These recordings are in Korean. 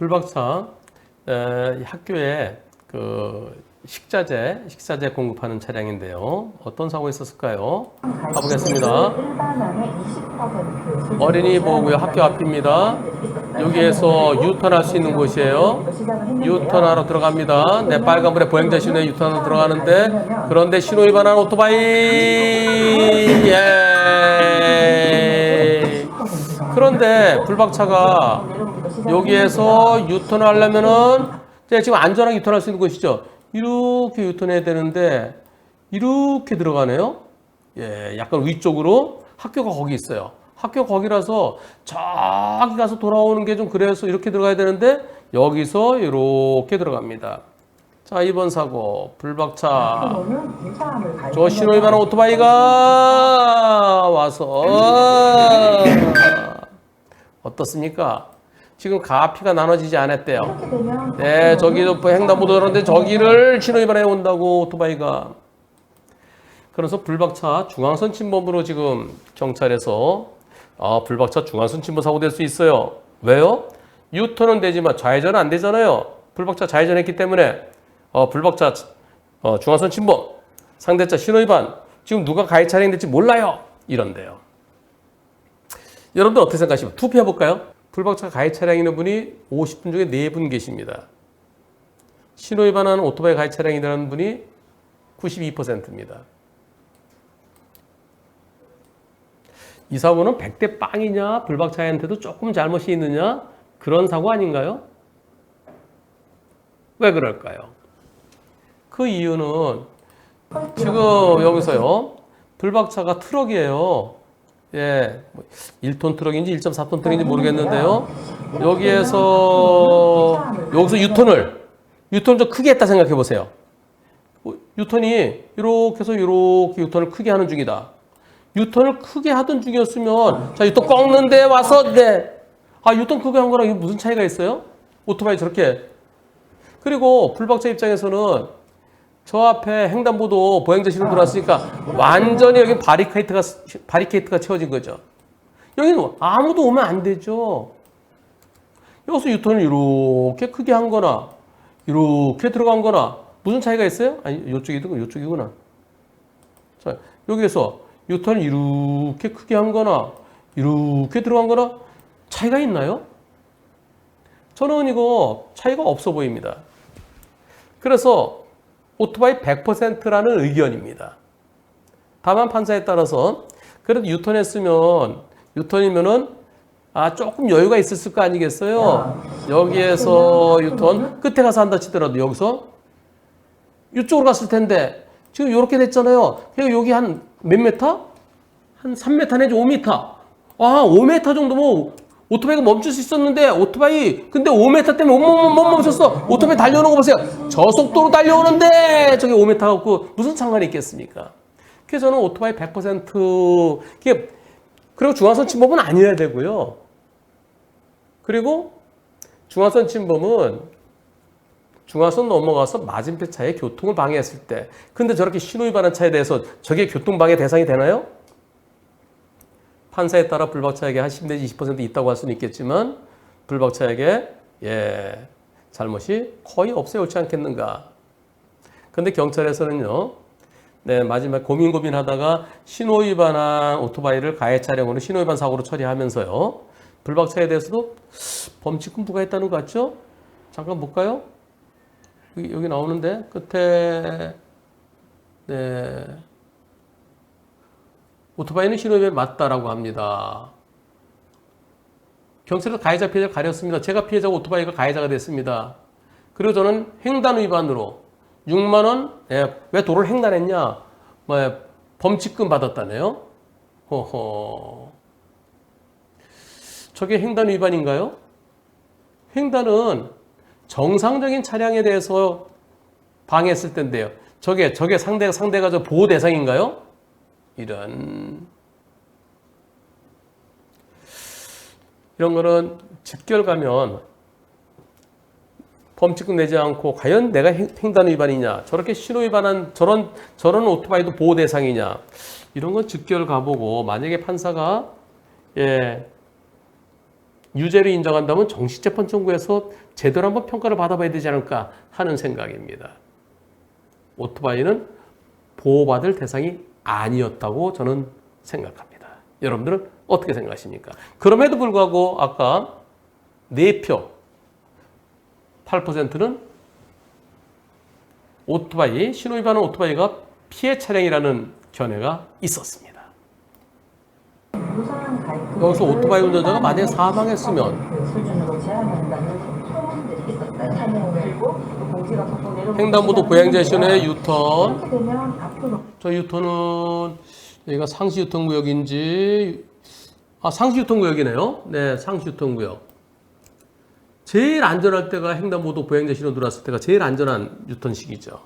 불박차 학교에 식자재 공급하는 차량인데요. 어떤 사고가 있었을까요? 가보겠습니다. 어린이 보호구역 학교 앞입니다. 여기에서 유턴할 수 있는 곳이에요. 유턴하러 들어갑니다. 네, 빨간불에 보행자 신호에 유턴하러 들어가는데, 그런데 신호 위반한 오토바이. 예. 그런데 불박차가 여기에서 유턴을 하려면은 지금 안전하게 유턴할 수 있는 곳이죠. 이렇게 유턴해야 되는데 이렇게 들어가네요. 예, 약간 위쪽으로. 학교가 거기 있어요. 학교 거기라서 저기 가서 돌아오는 게 좀 그래서 이렇게 들어가야 되는데 여기서 이렇게 들어갑니다. 자, 이번 사고 불박차 저 신호 위반한 오토바이가 와서 어떻습니까? 지금 가피가 나눠지지 않았대요. 네, 저기도 횡단보도 그런데 저기를 신호 위반해 온다고 오토바이가. 그래서 불박차 중앙선 침범으로 지금 경찰에서 불박차 중앙선 침범 사고 될 수 있어요. 왜요? 유턴은 되지만 좌회전은 안 되잖아요. 불박차 좌회전했기 때문에 불박차 중앙선 침범, 상대차 신호 위반, 지금 누가 가해 차량이 될지 몰라요. 이런데요. 여러분들 어떻게 생각하십니까? 투표해 볼까요? 불박차 가해 차량이 있는 분이 50분 중에 4분 계십니다. 신호 위반한 오토바이 가해 차량이라는 분이 92%입니다. 이 사고는 100대 빵이냐, 불박차한테도 조금 잘못이 있느냐, 그런 사고 아닌가요? 왜 그럴까요? 그 이유는 지금 여기서요, 불박차가 트럭이에요. 예, 1톤 트럭인지 1.4톤 트럭인지 모르겠는데요. 여기서 유턴을 좀 크게 했다 생각해 보세요. 유턴이 이렇게 해서 이렇게 유턴을 크게 하는 중이다. 유턴을 크게 하던 중이었으면, 자, 유턴 꺾는데 와서, 네. 유턴 크게 한 거랑 이게 무슨 차이가 있어요? 오토바이 저렇게. 그리고 불박차 입장에서는 저 앞에 횡단보도 보행자 신호 들어왔으니까 완전히 여기 바리케이트가 채워진 거죠. 여기는 아무도 오면 안 되죠. 여기서 유턴을 이렇게 크게 한 거나, 이렇게 들어간 거나, 무슨 차이가 있어요? 아니, 이쪽이구나. 자, 여기에서 유턴을 이렇게 크게 한 거나, 이렇게 들어간 거나, 차이가 있나요? 저는 이거 차이가 없어 보입니다. 그래서 오토바이 100%라는 의견입니다. 다만 판사에 따라서 그래도 유턴이면은 조금 여유가 있었을 거 아니겠어요? 여기에서 유턴 끝에 가서 한다 치더라도 여기서 이쪽으로 갔을 텐데 지금 이렇게 됐잖아요. 여기 한 몇 미터? 한 3m 내지 5m. 5m 정도면 오토바이가 멈출 수 있었는데 근데 5m 때문에 못 멈췄어. 오토바이 달려오는 거 보세요. 저속도로 달려오는데 저게 5m 갖고 무슨 상관이 있겠습니까? 그래서 저는 오토바이 100% 그리고 중앙선 침범은 아니어야 되고요. 그리고 중앙선 침범은 중앙선 넘어가서 맞은편 차의 교통을 방해했을 때. 근데 저렇게 신호 위반한 차에 대해서 저게 교통방해 대상이 되나요? 판사에 따라 불박차에게 한 10 내지 20% 있다고 할 수는 있겠지만 불박차에게 잘못이 거의 없어야 옳지 않겠는가. 근데 경찰에서는요. 네, 마지막 고민하다가 신호 위반한 오토바이를 가해 차량으로 신호 위반 사고로 처리하면서요. 불박차에 대해서도 범칙금 부과했다는 것 같죠? 잠깐 볼까요? 여기 나오는데 끝에 네. 오토바이는 신호 위반이 맞다라고 합니다. 경찰에서 가해자 피해자를 가렸습니다. 제가 피해자고 오토바이가 가해자가 됐습니다. 그리고 저는 횡단 위반으로 6만 원, 왜 도로를 횡단했냐? 범칙금 받았다네요. 호호. 저게 횡단 위반인가요? 횡단은 정상적인 차량에 대해서 방해했을 텐데요. 저게 상대가 저 보호 대상인가요? 이런 거는 집결 가면 범칙금 내지 않고 과연 내가 횡단 위반이냐, 저렇게 신호 위반한 저런 오토바이도 보호 대상이냐, 이런 건 즉결 가보고 만약에 판사가 유죄를 인정한다면 정식재판청구에서 제대로 한번 평가를 받아봐야 되지 않을까 하는 생각입니다. 오토바이는 보호받을 대상이 아니었다고 저는 생각합니다. 여러분들은 어떻게 생각하십니까? 그럼에도 불구하고 아까 4표 8%는 오토바이, 신호위반한 오토바이가 피해 차량이라는 견해가 있었습니다. 여기서 오토바이 운전자가 만약에 사망했으면 횡단보도 고양자 신호의 유턴, 저 유턴은 여기가 상시유턴구역인지 상시유턴구역이네요. 네, 상시유턴구역. 제일 안전할 때가 횡단보도 보행자 신호 들어왔을 때가 제일 안전한 유턴 시기죠.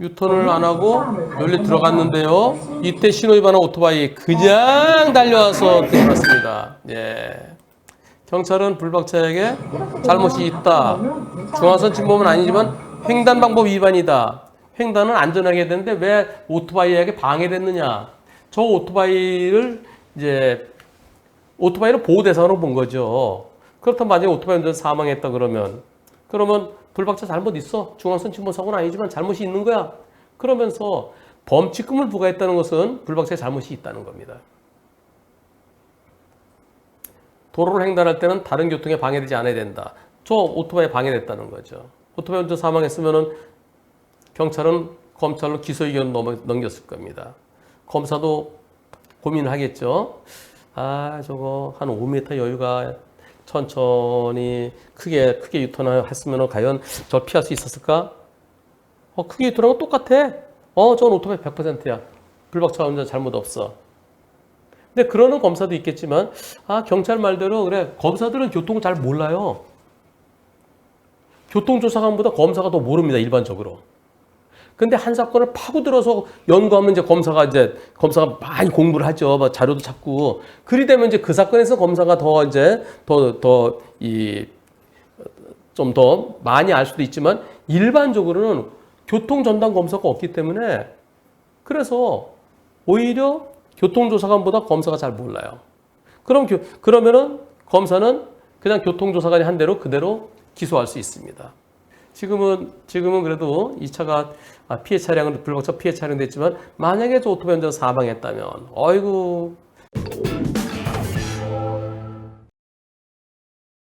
유턴을 안 하고 여기 들어갔는데요. 이때 신호위반한 오토바이 그냥 달려와서 들어갔습니다. 예. 경찰은 불박차에게 잘못이 있다. 중앙선 침범은 아니지만 횡단 방법 위반이다. 횡단은 안전하게 해야 되는데 왜 오토바이에게 방해됐느냐. 저 오토바이를 오토바이는 보호 대상으로 본 거죠. 그렇다면 만약에 오토바이 운전자 사망했다 그러면 불박차 잘못 있어. 중앙선 침범 사고는 아니지만 잘못이 있는 거야. 그러면서 범칙금을 부과했다는 것은 불박차의 잘못이 있다는 겁니다. 도로를 횡단할 때는 다른 교통에 방해되지 않아야 된다. 저 오토바이에 방해됐다는 거죠. 오토바이 운전 사망했으면은 경찰은 검찰로 기소 의견 넘겼을 겁니다. 검사도 고민하겠죠. 저거 한 5m 여유가 천천히 크게 유턴을 했으면 과연 저걸 피할 수 있었을까? 크게 유턴하고 똑같아. 저건 오토바이 100%야. 불박차 운전 잘못 없어. 근데 그러는 검사도 있겠지만 경찰 말대로 그래 검사들은 교통을 잘 몰라요. 교통조사관보다 검사가 더 모릅니다. 일반적으로. 근데 한 사건을 파고들어서 연구하면 이제 검사가 많이 공부를 하죠. 자료도 찾고. 그리 되면 이제 그 사건에서 검사가 좀 더 많이 알 수도 있지만 일반적으로는 교통전담 검사가 없기 때문에 그래서 오히려 교통조사관보다 검사가 잘 몰라요. 그러면은 검사는 그냥 교통조사관이 한 대로 그대로 기소할 수 있습니다. 지금은 그래도 이 차가 피해 차량은 불박차 피해 차량 됐지만 만약에 저 오토바이 운전자 사망했다면 어이구